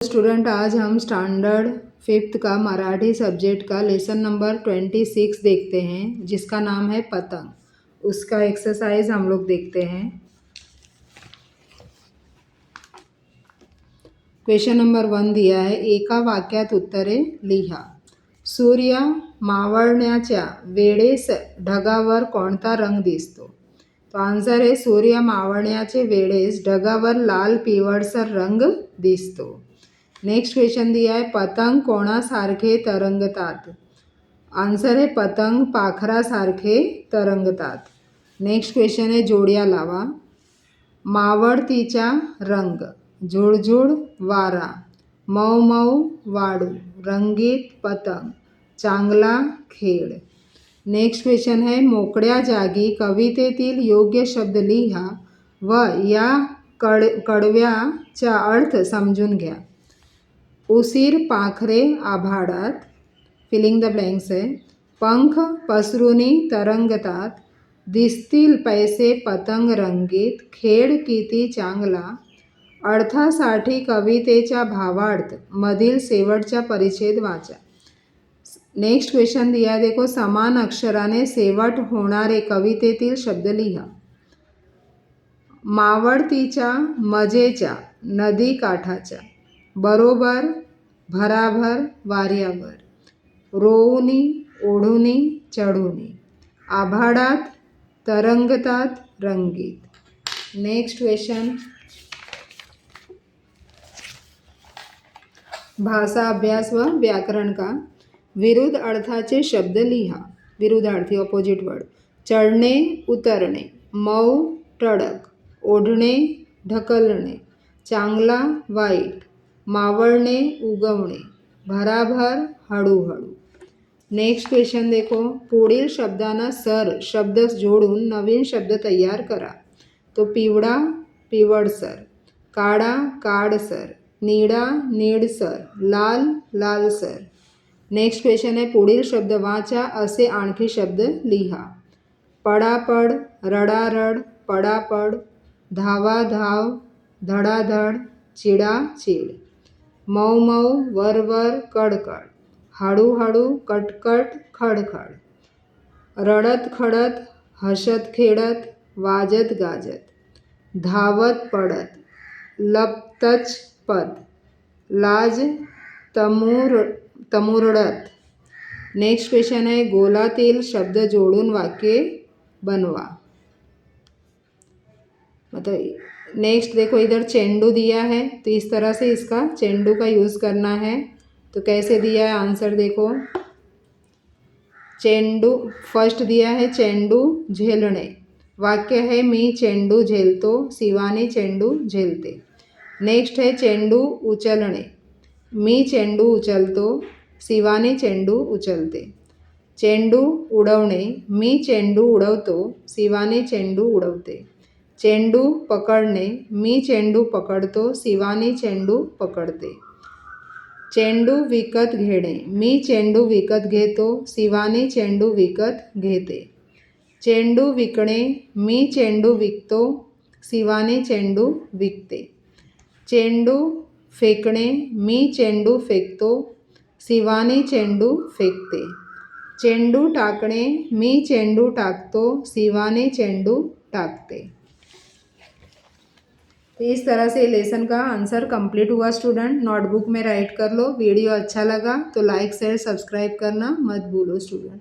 Student, आज हम standard 5th का Marathi subject का लेसन नंबर 26 देखते हैं, जिसका नाम है पतंग। उसका एक्सरसाइज हम लोग देखते हैं। क्वेश्चन नंबर 1 दिया है, एका वाक्यात उत्तरे लिहा। सूर्य मावळण्याच्या वेळेस ढगावर कोणता रंग दिसतो? तो आन्सर आहे, सूर्य मावळण्याचे वेळेस ढगावर लाल पिवळसर रंग दिसतो। नेक्स्ट क्वेश्चन दिया है, पतंग कोणासारखे तरंगतात? आन्सर है, पतंग पाखरासारखे तरंगतात। नेक्स्ट क्वेश्चन है, जोड्या लावा। मावळतीचा रंग, झुळझुळ वारा, मऊ मऊ वाळू, रंगीत पतंग, चांगला खेळ। नेक्स्ट क्वेश्चन है, मोकळ्या जागी कवितेतील योग्य शब्द लिहा व या कडव्याचा अर्थ समजून घ्या। उसीर पाखरे आभाळात, फिलिंग द ब्लँक्स आहे। पंख पसरुनी तरंगतात, दिसतील पैसे पतंग रंगीत, खेळ किती चांगला, अर्थासाठी कवितेच्या भावार्थ मधील शेवटचा परिच्छेद वाचा। नेक्स्ट क्वेश्चन दिया देखो, समान अक्षराने शेवट होणारे कवितेतील शब्द लिहा। मावळतीच्या, मजेच्या, नदी काठाच्या, बरोबर, भराभर, वाऱ्यावर, रोऊनी, ओढुनी, चढुनी, आभाळात, तरंगतात, रंगीत। नेक्स्ट क्वेश्चन, भाषा अभ्यास व व्याकरण का। विरुद्ध अर्थाचे शब्द लिहा। विरुद्धार्थी, ऑपोजिट वर्ड। चढणे, उतरणे, मऊ, ठळक, ओढणे, ढकलणे, चांगला, वाईट, मावळणे, उगवणे, भराभर, हळूहळू। नेक्स्ट क्वेश्चन देखो, पुढील शब्दांना सर शब्द जोडून नवीन शब्द तयार करा। तो पिवळा, पिवळसर, काळा, काळसर, निळा, निळसर, लाल, लालसर। नेक्स्ट क्वेश्चन आहे, पुढील शब्द वाचा असे आणखी शब्द लिहा। पडापड, रडारड, पडापड, धावाधाव, धडाधड, चिडाचिड, मऊ मऊ, वरवर, कडकड, हळूहळू, कटकट, खडखड, रडत खडत, हसत खेळत, वाजत गाजत, धावत पडत, लपतचपत, लाज तमुरडत। नेक्स्ट क्वेश्चन है, गोलातील शब्द जोड़ून वाक्य बनवा। मतलब नेक्स्ट देखो, इधर चेंडू दिया है, तो इस तरह से इसका चेंडू का यूज़ करना है। तो कैसे दिया है आंसर देखो। चेंडू फर्स्ट दिया है, चेंडू झेलणे। वाक्य है, मी चेंडू झेलतो, शिवानी चेंडू झेलते। नेक्स्ट है, चेंडू उचलणे। मी चेंडू उचलतो, शिवानी चेंडू उचलते। चेंडू उडवणे, मी चेंडू उडवतो, शिवानी चेंडू उडवते। चेंडू पकडणे, मी चेंडू पकडतो, शिवानी चेंडू पकडते। चेंडू विकत घेणे, मी चेंडू विकत घेतो, शिवानी चेंडू विकत घेते। चेंडू विकणे, मी चेंडू विकतो, शिवानी चेंडू विकते। चेंडू फेकणे, मी चेंडू फेकतो, शिवानी चेंडू फेकते। चेंडू टाकणे, मी चेंडू टाकतो, शिवानी चेंडू टाकते। तो इस तरह से लेसन का आंसर कंप्लीट हुआ स्टूडेंट। नोटबुक में राइट कर लो। वीडियो अच्छा लगा तो लाइक शेयर सब्सक्राइब करना मत भूलो स्टूडेंट।